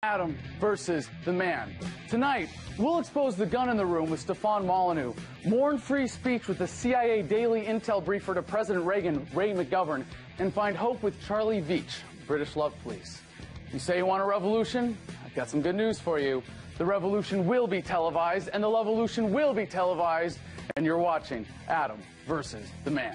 Adam versus the man. Tonight, we'll expose the gun in the room with Stefan Molyneux, mourn free speech with the CIA Daily Intel briefer to President Reagan, Ray McGovern, and find hope with Charlie Veitch, British Love Police. You say you want a revolution? I've got some good news for you. The revolution will be televised, and the Lovolution will be televised, and you're watching Adam versus the man.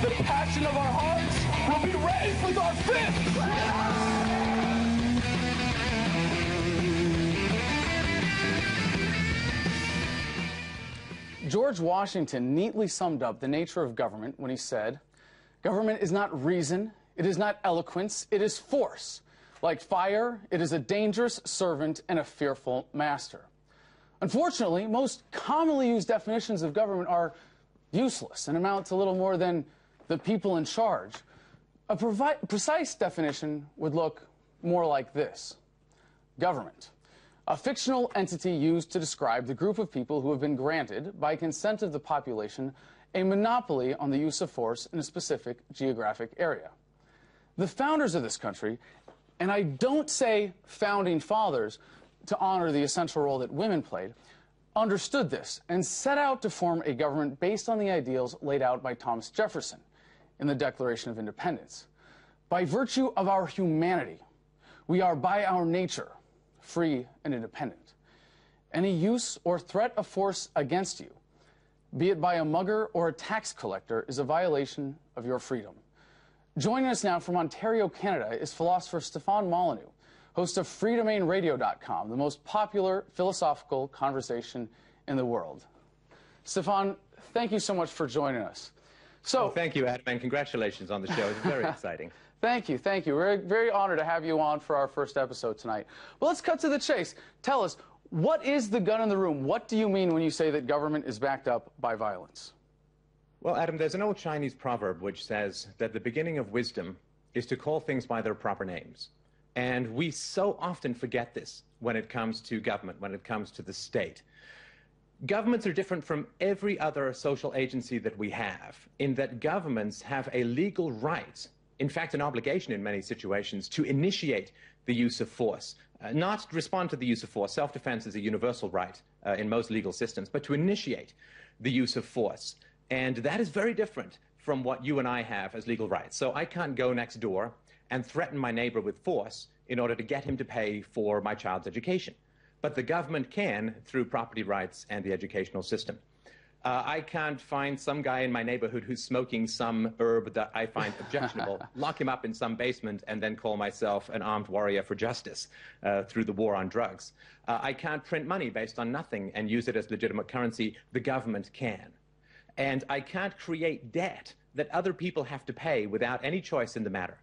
The passion of our hearts will be raised with our fists. George Washington neatly summed up the nature of government when he said, "Government is not reason, it is not eloquence, it is force. Like fire, it is a dangerous servant and a fearful master." Unfortunately, most commonly used definitions of government are useless and amount to little more than the people in charge. A precise definition would look more like this. Government, a fictional entity used to describe the group of people who have been granted, by consent of the population, a monopoly on the use of force in a specific geographic area. The founders of this country, and I don't say founding fathers to honor the essential role that women played, understood this and set out to form a government based on the ideals laid out by Thomas Jefferson in the Declaration of Independence. By virtue of our humanity, we are by our nature free and independent. Any use or threat of force against you, be it by a mugger or a tax collector, is a violation of your freedom. Joining us now from Ontario, Canada, is philosopher Stefan Molyneux, host of freedomainradio.com, the most popular philosophical conversation in the world. Stefan, thank you so much for joining us. So, thank you, Adam, and congratulations on the show. It's very exciting. Thank you, thank you. We're very honored to have you on for our first episode tonight. Well, let's cut to the chase. Tell us, what is the gun in the room? What do you mean when you say that government is backed up by violence? Well, Adam, there's an old Chinese proverb which says that the beginning of wisdom is to call things by their proper names. And we so often forget this when it comes to government, when it comes to the state. Governments are different from every other social agency that we have, in that governments have a legal right, in fact an obligation in many situations, to initiate the use of force. Not respond to the use of force. Self-defense is a universal right in most legal systems, but to initiate the use of force. And that is very different from what you and I have as legal rights. So I can't go next door and threaten my neighbor with force in order to get him to pay for my child's education. But the government can through property rights and the educational system. I can't find some guy in my neighborhood who's smoking some herb that I find objectionable, lock him up in some basement, and then call myself an armed warrior for justice through the war on drugs. I can't print money based on nothing and use it as legitimate currency. The government can. And I can't create debt that other people have to pay without any choice in the matter.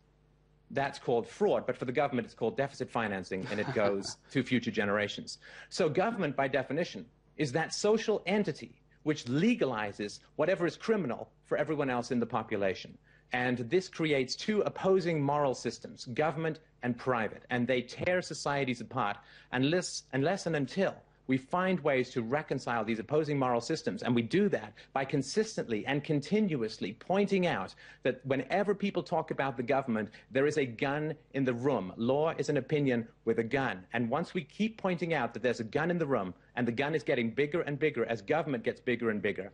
That's called fraud, but for the government it's called deficit financing, and it goes to future generations. So government, by definition, is that social entity which legalizes whatever is criminal for everyone else in the population. And this creates two opposing moral systems, government and private, and they tear societies apart unless and until we find ways to reconcile these opposing moral systems. And we do that by consistently and continuously pointing out that whenever people talk about the government, there is a gun in the room. Law is an opinion with a gun. And once we keep pointing out that there's a gun in the room, and the gun is getting bigger and bigger as government gets bigger and bigger,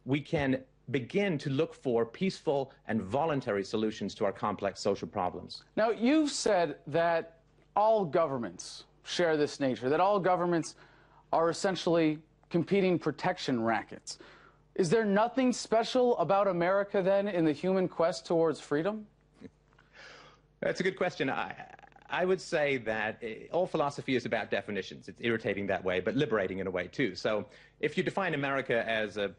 we can begin to look for peaceful and voluntary solutions to our complex social problems. Now, you've said that all governments share this nature, that all governments are essentially competing protection rackets. Is there nothing special about America, then, in the human quest towards freedom? That's a good question. I would say that all philosophy is about definitions. It's irritating that way, but liberating in a way, too. So if you define America as a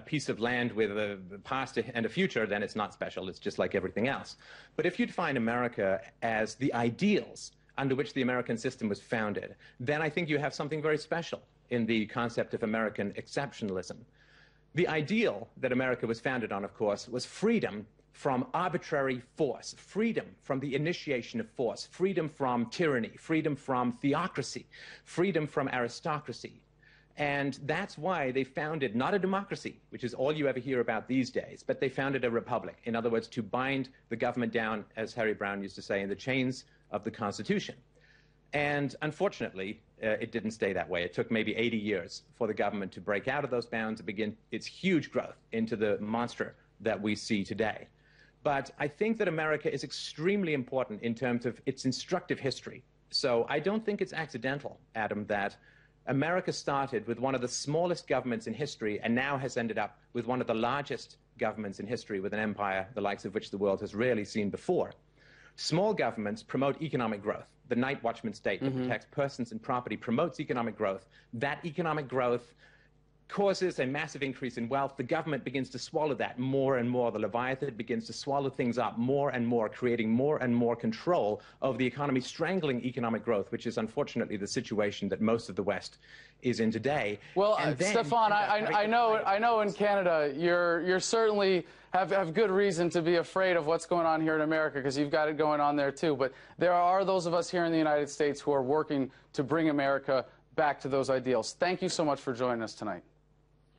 piece of land with a past and a future, then it's not special. It's just like everything else. But if you define America as the ideals under which the American system was founded, then I think you have something very special in the concept of American exceptionalism. The ideal that America was founded on, of course, was freedom from arbitrary force, freedom from the initiation of force, freedom from tyranny, freedom from theocracy, freedom from aristocracy. And that's why they founded not a democracy, which is all you ever hear about these days, but they founded a republic. In other words, to bind the government down, as Harry Brown used to say, in the chains of the Constitution. And unfortunately, it didn't stay that way. It took maybe 80 years for the government to break out of those bounds and begin its huge growth into the monster that we see today. But I think that America is extremely important in terms of its instructive history. So I don't think it's accidental, Adam, that America started with one of the smallest governments in history and now has ended up with one of the largest governments in history, with an empire the likes of which the world has rarely seen before. Small governments promote economic growth. The night watchman state that protects persons and property promotes economic growth. That economic growth causes a massive increase in wealth. The government begins to swallow that more and more. The Leviathan begins to swallow things up more and more, creating more and more control of the economy, strangling economic growth, which is unfortunately the situation that most of the West is in today. Well, Stefan, I know in Canada you're certainly have good reason to be afraid of what's going on here in America, because you've got it going on there too. But there are those of us here in the United States who are working to bring America back to those ideals. Thank you so much for joining us tonight.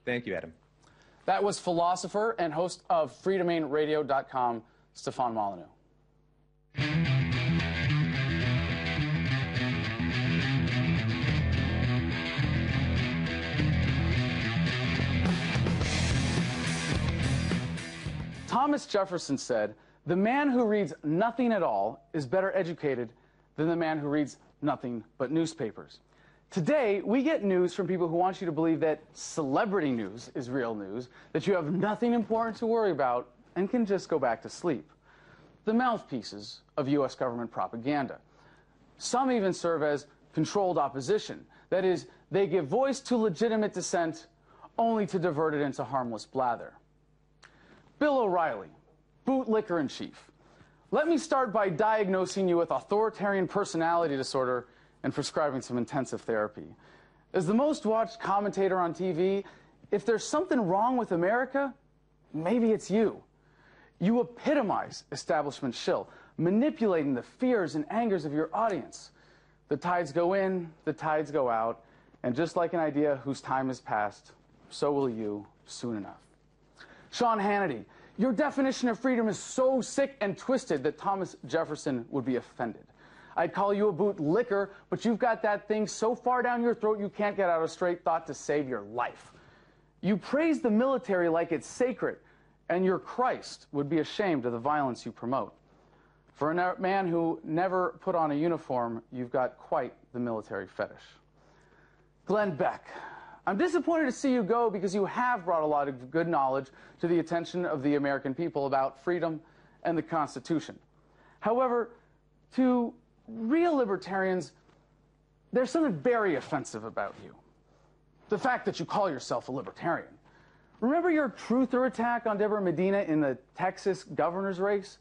Thank you, Adam. That was philosopher and host of freedomainradio.com, Stefan Molyneux. Thomas Jefferson said, "The man who reads nothing at all is better educated than the man who reads nothing but newspapers." Today, we get news from people who want you to believe that celebrity news is real news, that you have nothing important to worry about and can just go back to sleep. The mouthpieces of U.S. government propaganda. Some even serve as controlled opposition. That is, they give voice to legitimate dissent only to divert it into harmless blather. Bill O'Reilly, bootlicker-in-chief. Let me start by diagnosing you with authoritarian personality disorder and prescribing some intensive therapy. As the most watched commentator on TV, if there's something wrong with America, maybe it's you. You epitomize establishment shill, manipulating the fears and angers of your audience. The tides go in, the tides go out, and just like an idea whose time has passed, so will you soon enough. Sean Hannity, your definition of freedom is so sick and twisted that Thomas Jefferson would be offended. I'd call you a bootlicker, but you've got that thing so far down your throat you can't get out a straight thought to save your life. You praise the military like it's sacred, and your Christ would be ashamed of the violence you promote. For a man who never put on a uniform, you've got quite the military fetish. Glenn Beck, I'm disappointed to see you go because you have brought a lot of good knowledge to the attention of the American people about freedom and the Constitution. However, to real libertarians, there's something very offensive about you. The fact that you call yourself a libertarian. Remember your truther attack on Deborah Medina in the Texas governor's race?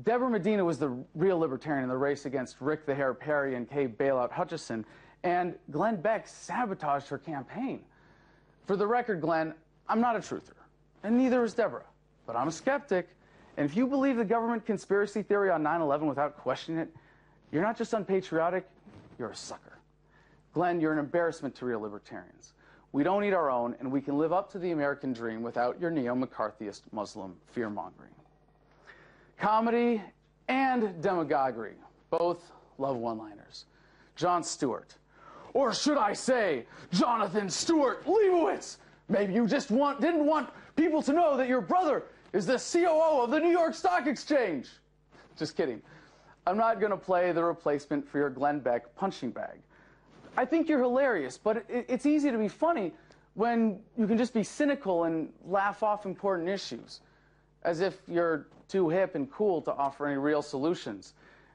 Deborah Medina was the real libertarian in the race against Rick the Hair Perry and Kay Bailout Hutchison, and Glenn Beck sabotaged her campaign. For the record, Glenn, I'm not a truther, and neither is Deborah, but I'm a skeptic, and if you believe the government conspiracy theory on 9/11 without questioning it, you're not just unpatriotic, you're a sucker. Glenn, you're an embarrassment to real libertarians. We don't eat our own, and we can live up to the American dream without your neo-McCarthyist Muslim fear-mongering. Comedy and demagoguery, both love one-liners. Jon Stewart. Or should I say, Jonathan Stewart Leibowitz. Maybe you just didn't want people to know that your brother is the COO of the New York Stock Exchange. Just kidding. I'm not going to play the replacement for your Glenn Beck punching bag. I think you're hilarious, but it's easy to be funny when you can just be cynical and laugh off important issues, as if you're too hip and cool to offer any real solutions.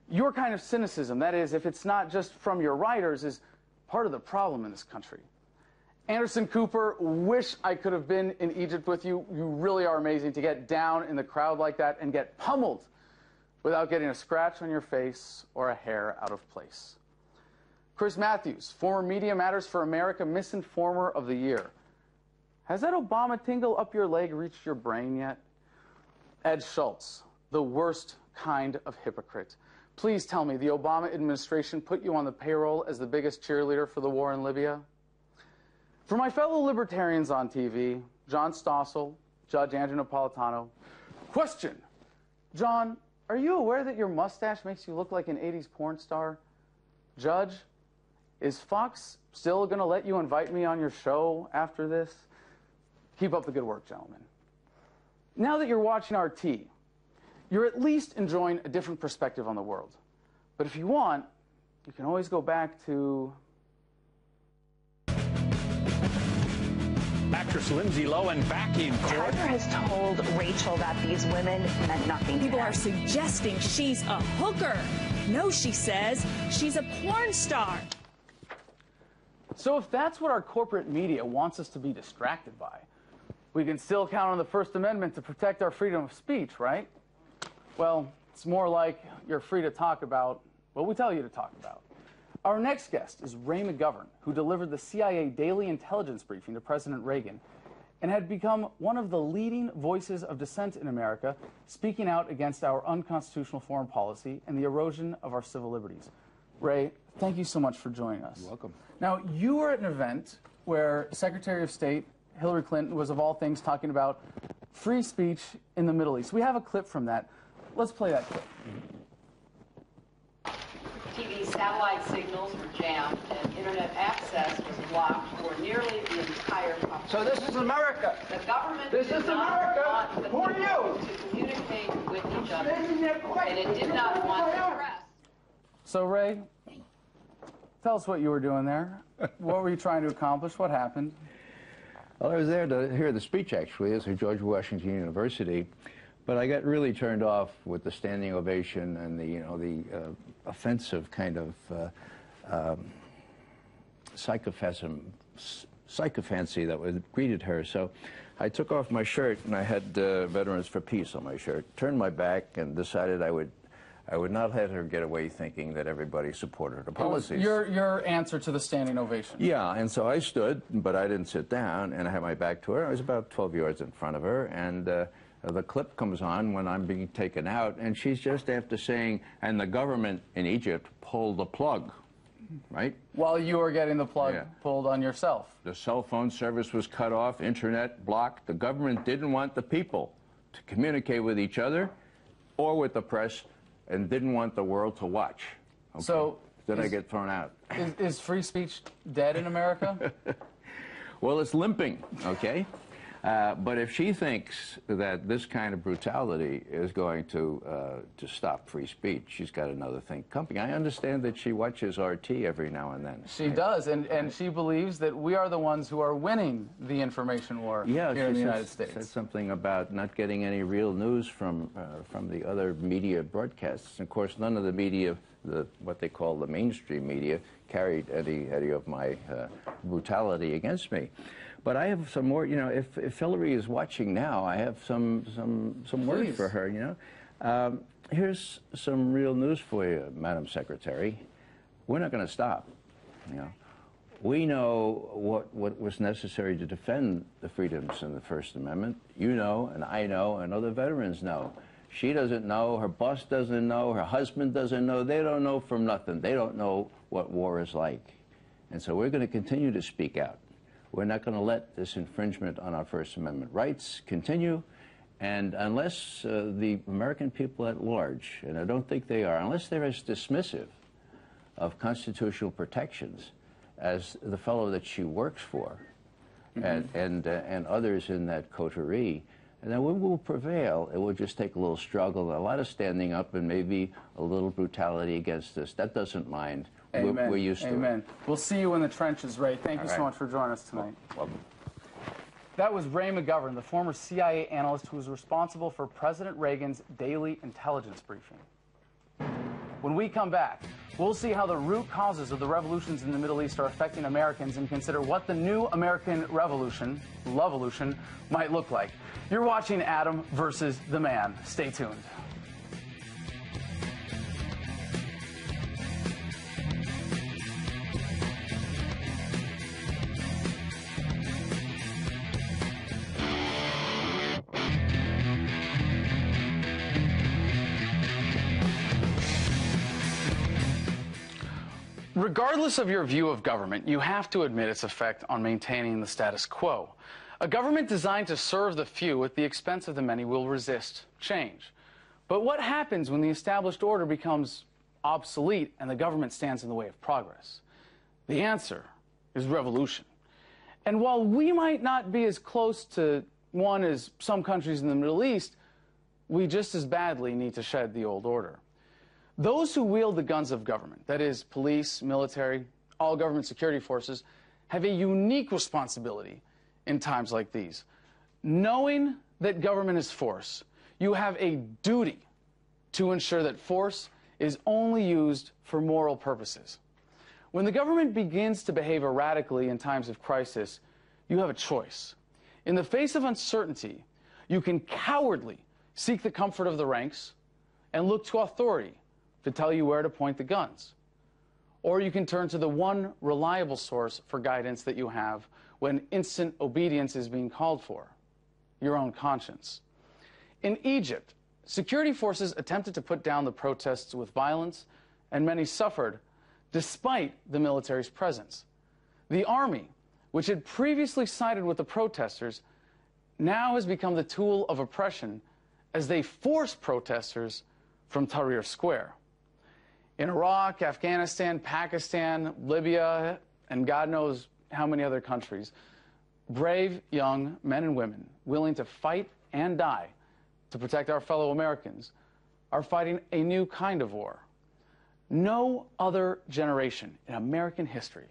Your kind of cynicism, that is, if it's not just from your writers, is part of the problem in this country. Anderson Cooper, wish I could have been in Egypt with you. You really are amazing to get down in the crowd like that and get pummeled without getting a scratch on your face or a hair out of place. Chris Matthews, former Media Matters for America Misinformer of the Year. Has that Obama tingle up your leg reached your brain yet? Ed Schultz, the worst kind of hypocrite. Please tell me the Obama administration put you on the payroll as the biggest cheerleader for the war in Libya? For my fellow libertarians on TV, John Stossel, Judge Andrew Napolitano, question. John, are you aware that your mustache makes you look like an 80s porn star? Judge, is Fox still going to let you invite me on your show after this? Keep up the good work, gentlemen. Now that you're watching RT, you're at least enjoying a different perspective on the world. But if you want, you can always go back to... Actress Lindsay Lohan back in court. Tiger has told Rachel that these women meant nothing to People him. are suggesting she's a hooker. No, she says, she's a porn star. So if that's what our corporate media wants us to be distracted by, we can still count on the First Amendment to protect our freedom of speech, right? Well, it's more like you're free to talk about what we tell you to talk about. Our next guest is Ray McGovern, who delivered the CIA daily intelligence briefing to President Reagan and had become one of the leading voices of dissent in America, speaking out against our unconstitutional foreign policy and the erosion of our civil liberties. Ray, thank you so much for joining us. You're welcome. Now, you were at an event where Secretary of State Hillary Clinton was, of all things, talking about free speech in the Middle East. We have a clip from that. Let's play that clip. TV satellite signals were jammed and internet access was blocked for nearly the entire population. So this is America. The government This did is not America. want the Who are people you? to communicate with each other, Isn't that right? and it did not want the press. So, Ray, tell us what you were doing there. What were you trying to accomplish? What happened? Well, I was there to hear the speech, actually. It's at George Washington University. But I got really turned off with the standing ovation and the offensive kind of psychophancy that was greeted her. So I took off my shirt, and I had Veterans for Peace on my shirt, turned my back, and decided I would not let her get away thinking that everybody supported her policies. Your answer to the standing ovation. Yeah, and so I stood, but I didn't sit down, and I had my back to her. I was about 12 yards in front of her, and the clip comes on when I'm being taken out, and she's just after saying, and the government in Egypt pulled the plug, right? While you were getting the plug pulled on yourself. The cell phone service was cut off, internet blocked. The government didn't want the people to communicate with each other or with the press, and didn't want the world to watch. Okay. So then I get thrown out. Is free speech dead in America? Well, it's limping, okay? But if she thinks that this kind of brutality is going to stop free speech, she's got another thing coming. I understand that she watches RT every now and then. She does, and she believes that we are the ones who are winning the information war here in the United States. Said something about not getting any real news from the other media broadcasts. And of course, none of the media, what they call the mainstream media, carried any of my brutality against me. But I have some more, if Hillary is watching now, I have some words for her, Here's some real news for you, Madam Secretary. We're not going to stop, We know what was necessary to defend the freedoms in the First Amendment. You know, and I know, and other veterans know. She doesn't know, her boss doesn't know, her husband doesn't know. They don't know from nothing. They don't know what war is like. And so we're going to continue to speak out. We're not going to let this infringement on our First Amendment rights continue. And unless the American people at large, and I don't think they are, unless they're as dismissive of constitutional protections as the fellow that she works for, and others in that coterie, and then we will prevail. It will just take a little struggle, a lot of standing up, and maybe a little brutality against us. That doesn't mind. Amen. We're used to it. Amen. We'll see you in the trenches, Ray. Thank you so much for joining us tonight. Welcome. That was Ray McGovern, the former CIA analyst who was responsible for President Reagan's daily intelligence briefing. When we come back, we'll see how the root causes of the revolutions in the Middle East are affecting Americans and consider what the new American revolution, love-olution, might look like. You're watching Adam versus the Man. Stay tuned. Regardless of your view of government, you have to admit its effect on maintaining the status quo. A government designed to serve the few at the expense of the many will resist change. But what happens when the established order becomes obsolete and the government stands in the way of progress? The answer is revolution. And while we might not be as close to one as some countries in the Middle East, we just as badly need to shed the old order. Those who wield the guns of government, that is, police, military, all government security forces, have a unique responsibility in times like these. Knowing that government is force, you have a duty to ensure that force is only used for moral purposes. When the government begins to behave erratically in times of crisis, you have a choice. In the face of uncertainty, you can cowardly seek the comfort of the ranks and look to authority to tell you where to point the guns. Or you can turn to the one reliable source for guidance that you have when instant obedience is being called for: your own conscience. In Egypt, security forces attempted to put down the protests with violence, and many suffered despite the military's presence. The army, which had previously sided with the protesters, now has become the tool of oppression as they force protesters from Tahrir Square. In Iraq, Afghanistan, Pakistan, Libya, and God knows how many other countries, brave young men and women willing to fight and die to protect our fellow Americans are fighting a new kind of war. No other generation in American history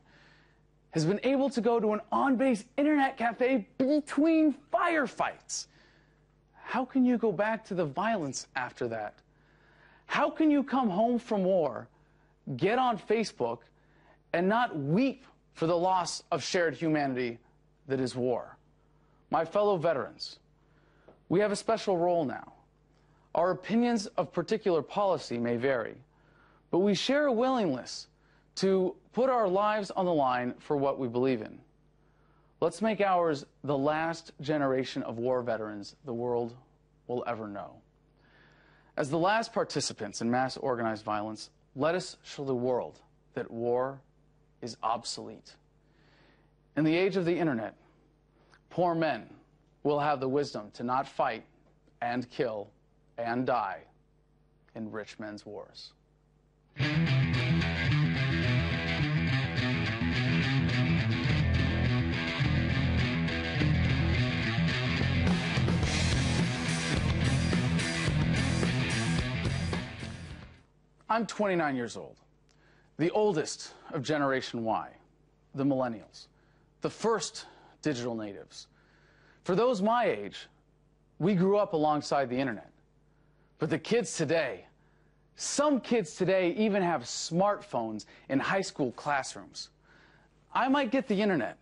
has been able to go to an on-base internet cafe between firefights. How can you go back to the violence after that? How can you come home from war, get on Facebook, and not weep for the loss of shared humanity that is war? My fellow veterans, we have a special role now. Our opinions of particular policy may vary, but we share a willingness to put our lives on the line for what we believe in. Let's make ours the last generation of war veterans the world will ever know. As the last participants in mass organized violence, let us show the world that war is obsolete. In the age of the internet, poor men will have the wisdom to not fight and kill and die in rich men's wars. I'm 29 years old, the oldest of Generation Y, the millennials, the first digital natives. For those my age, we grew up alongside the internet. But the kids today, some kids today even have smartphones in high school classrooms. I might get the internet,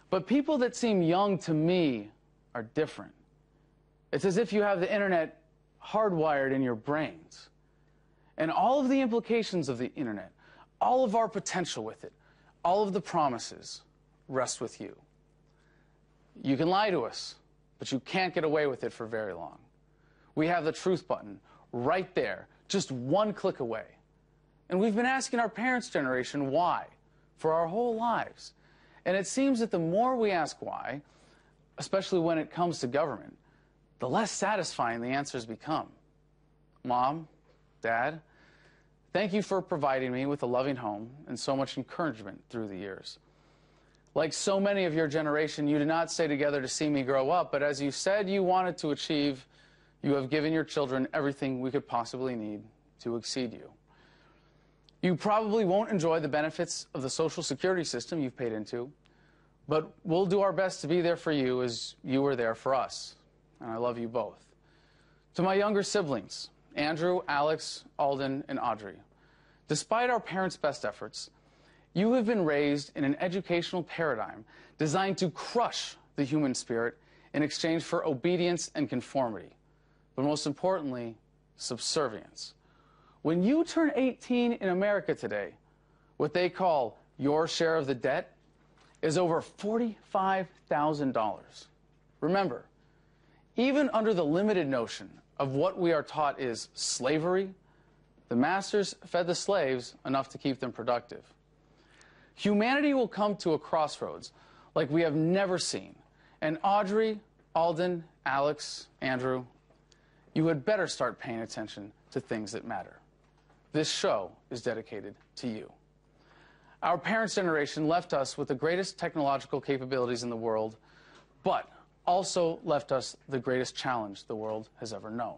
but people that seem young to me are different. It's as if you have the internet hardwired in your brains. And all of the implications of the internet, all of our potential with it, all of the promises rest with you. You can lie to us, but you can't get away with it for very long. We have the truth button right there, just one click away. And we've been asking our parents' generation why for our whole lives. And it seems that the more we ask why, especially when it comes to government, the less satisfying the answers become. Mom, Dad, thank you for providing me with a loving home and so much encouragement through the years. Like so many of your generation, you did not stay together to see me grow up, but as you said you wanted to achieve, you have given your children everything we could possibly need to exceed you. You probably won't enjoy the benefits of the Social Security system you've paid into, but we'll do our best to be there for you as you were there for us, and I love you both. To my younger siblings, Andrew, Alex, Alden, and Audrey, despite our parents' best efforts, you have been raised in an educational paradigm designed to crush the human spirit in exchange for obedience and conformity, but most importantly, subservience. When you turn 18 in America today, what they call your share of the debt is over $45,000. Remember, even under the limited notion of what we are taught is slavery, the masters fed the slaves enough to keep them productive. Humanity will come to a crossroads like we have never seen. And Audrey, Alden, Alex, Andrew, you had better start paying attention to things that matter. This show is dedicated to you. Our parents' generation left us with the greatest technological capabilities in the world, but also left us the greatest challenge the world has ever known.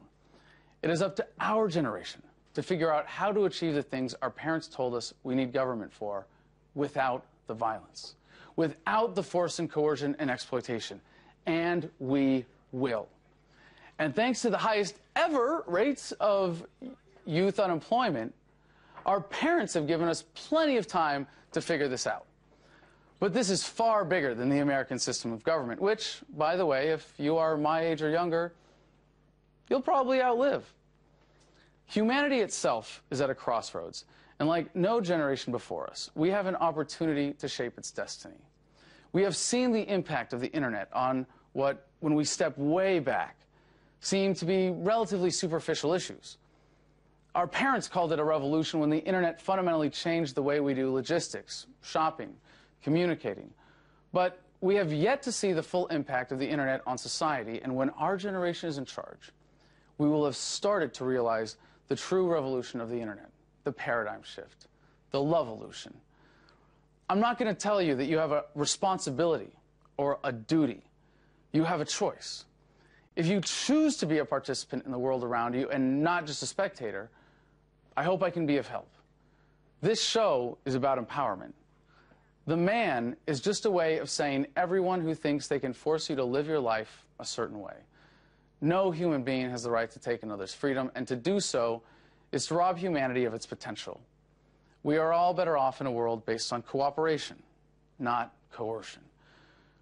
It is up to our generation to figure out how to achieve the things our parents told us we need government for without the violence, without the force and coercion and exploitation. And we will. And thanks to the highest ever rates of youth unemployment, our parents have given us plenty of time to figure this out. But this is far bigger than the American system of government, which, by the way, if you are my age or younger, you'll probably outlive. Humanity itself is at a crossroads, and like no generation before us, we have an opportunity to shape its destiny. We have seen the impact of the internet on what, when we step way back, seem to be relatively superficial issues. Our parents called it a revolution when the internet fundamentally changed the way we do logistics, shopping, communicating. But we have yet to see the full impact of the internet on society, and when our generation is in charge, we will have started to realize the true revolution of the internet, the paradigm shift, the love-evolution. I'm not going to tell you that you have a responsibility or a duty. You have a choice. If you choose to be a participant in the world around you and not just a spectator, I hope I can be of help. This show is about empowerment. The man is just a way of saying everyone who thinks they can force you to live your life a certain way. No human being has the right to take another's freedom, and to do so is to rob humanity of its potential. We are all better off in a world based on cooperation, not coercion.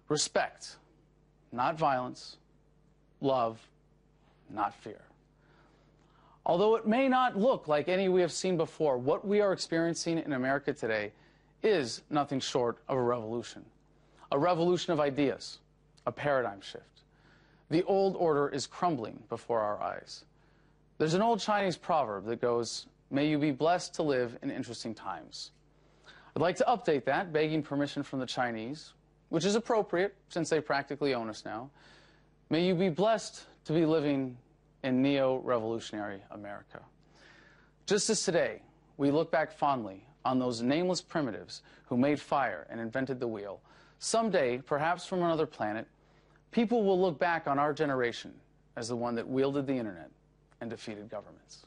Respect, not violence. Love, not fear. Although it may not look like any we have seen before, what we are experiencing in America today is nothing short of a revolution of ideas, a paradigm shift. The old order is crumbling before our eyes. There's an old Chinese proverb that goes, "May you be blessed to live in interesting times." I'd like to update that, begging permission from the Chinese, which is appropriate since they practically own us now. May you be blessed to be living in neo-revolutionary America. Just as today, we look back fondly on those nameless primitives who made fire and invented the wheel, someday, perhaps from another planet, people will look back on our generation as the one that wielded the internet and defeated governments.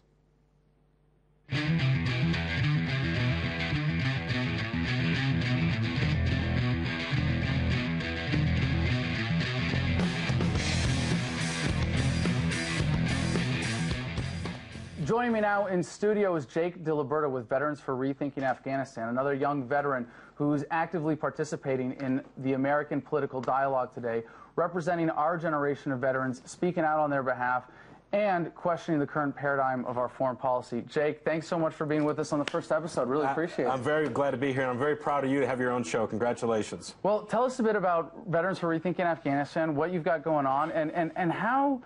Joining me now in studio is Jake DiLiberto with Veterans for Rethinking Afghanistan, another young veteran who's actively participating in the American political dialogue today, representing our generation of veterans, speaking out on their behalf, and questioning the current paradigm of our foreign policy. Jake, thanks so much for being with us on the first episode. Really appreciate it. I'm very glad to be here, and I'm very proud of you to have your own show. Congratulations. Well, tell us a bit about Veterans for Rethinking Afghanistan, what you've got going on, and how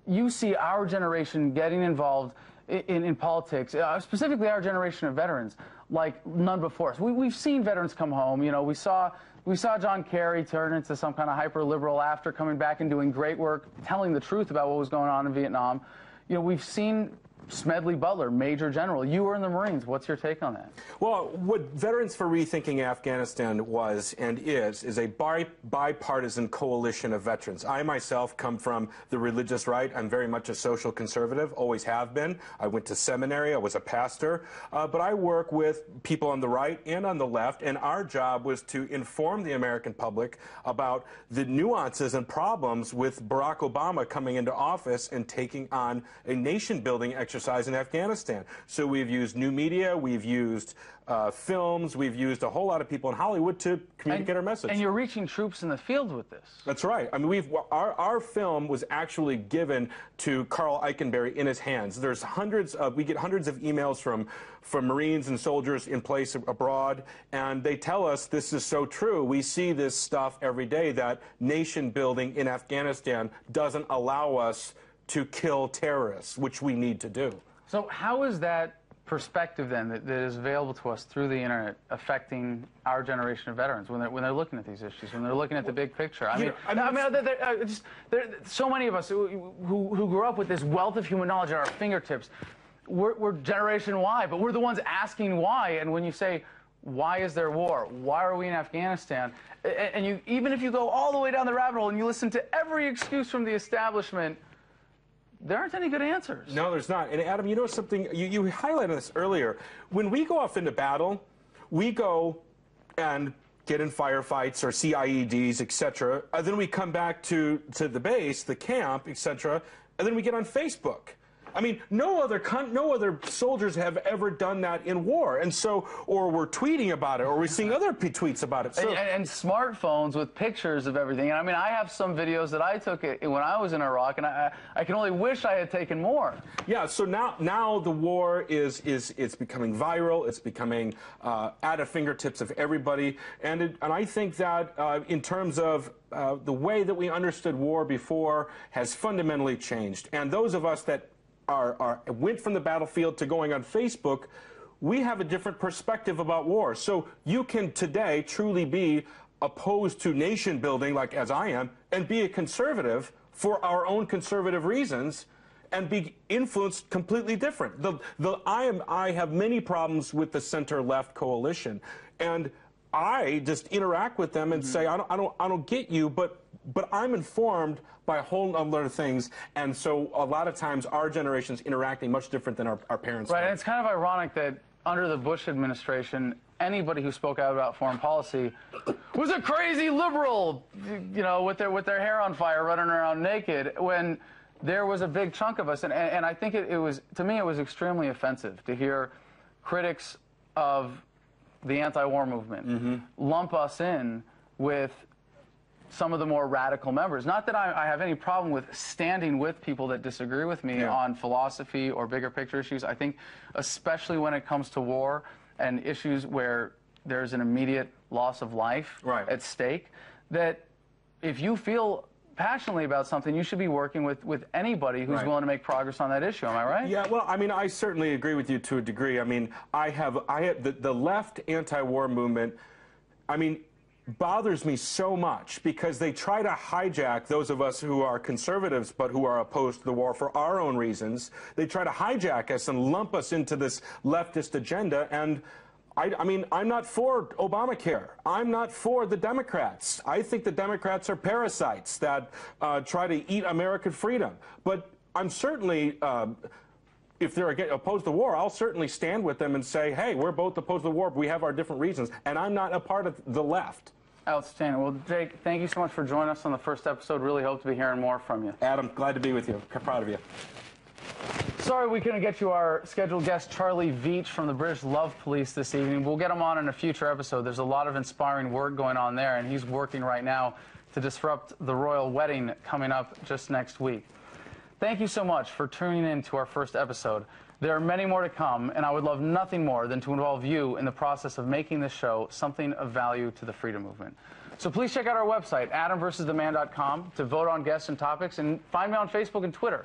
you see our generation getting involved in politics, specifically our generation of veterans, like none before us. We've seen veterans come home. You know, we saw John Kerry turn into some kind of hyper-liberal after coming back and doing great work, telling the truth about what was going on in Vietnam. You know, we've seen Smedley Butler, Major General. You were in the Marines. What's your take on that? Well, what Veterans for Rethinking Afghanistan was and is a bipartisan coalition of veterans. I myself come from the religious right. I'm very much a social conservative, always have been. I went to seminary. I was a pastor. But I work with people on the right and on the left, and our job was to inform the American public about the nuances and problems with Barack Obama coming into office and taking on a nation-building exercise in Afghanistan. So we've used new media, we've used films, we've used a whole lot of people in Hollywood to communicate our message. And you're reaching troops in the field with this. That's right. I mean, our film was actually given to Carl Eikenberry in his hands. There's we get hundreds of emails from Marines and soldiers in place abroad, and they tell us this is so true. We see this stuff every day, that nation building in Afghanistan doesn't allow us to kill terrorists, which we need to do. So how is that perspective then that is available to us through the internet affecting our generation of veterans when they're looking at these issues, when they're looking at the big picture? So many of us who grew up with this wealth of human knowledge at our fingertips, we're Generation Y, but we're the ones asking why. And when you say, why is there war? Why are we in Afghanistan? And even if you go all the way down the rabbit hole and you listen to every excuse from the establishment, there aren't any good answers. No, there's not. And Adam, you know something, you highlighted this earlier. When we go off into battle, we go and get in firefights or see IEDs, etc. And then we come back to the base, the camp, etc. And then we get on Facebook. I mean, no other soldiers have ever done that in war, and so, or we're tweeting about it, or we're seeing other tweets about it. So, and smartphones with pictures of everything. And I mean, I have some videos that I took when I was in Iraq, and I can only wish I had taken more. Yeah. So now the war is becoming viral. It's becoming at the fingertips of everybody, and I think that in terms of the way that we understood war before has fundamentally changed, and those of us that went from the battlefield to going on Facebook, we have a different perspective about war. So you can today truly be opposed to nation building, like as I am, and be a conservative for our own conservative reasons, and be influenced completely different. I have many problems with the center-left coalition, and I just interact with them and say, I don't get you, but I'm informed by a whole number of things, and so a lot of times our generation's interacting much different than our parents. Right, and it's kind of ironic that under the Bush administration, anybody who spoke out about foreign policy was a crazy liberal, you know, with their hair on fire, running around naked, when there was a big chunk of us, and I think it was, to me, it was extremely offensive to hear critics of the anti-war movement lump us in with some of the more radical members. Not that I have any problem with standing with people that disagree with me on philosophy or bigger picture issues. I think especially when it comes to war and issues where there's an immediate loss of life at stake, that if you feel passionately about something, you should be working with anybody who's willing to make progress on that issue. Am I right? Yeah, well, I mean, I certainly agree with you to a degree. I mean, the left anti-war movement, I mean, bothers me so much because they try to hijack those of us who are conservatives but who are opposed to the war for our own reasons. They try to hijack us and lump us into this leftist agenda, and I mean, I'm not for Obamacare. I'm not for the Democrats. I think the Democrats are parasites that try to eat American freedom. But I'm certainly, if they're opposed to war, I'll certainly stand with them and say, hey, we're both opposed to the war, but we have our different reasons, and I'm not a part of the left. Outstanding. Well, Jake, thank you so much for joining us on the first episode. Really hope to be hearing more from you. Adam, glad to be with you. Proud of you. Sorry we couldn't get you our scheduled guest, Charlie Veach from the British Love Police, this evening. We'll get him on in a future episode. There's a lot of inspiring work going on there, and he's working right now to disrupt the royal wedding coming up just next week. Thank you so much for tuning in to our first episode. There are many more to come, and I would love nothing more than to involve you in the process of making this show something of value to the freedom movement. So please check out our website, adamversustheman.com, to vote on guests and topics, and find me on Facebook and Twitter.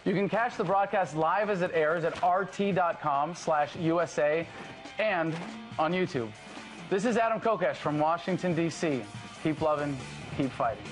You can catch the broadcast live as it airs at rt.com/USA and on YouTube. This is Adam Kokesh from Washington, D.C. Keep loving, keep fighting.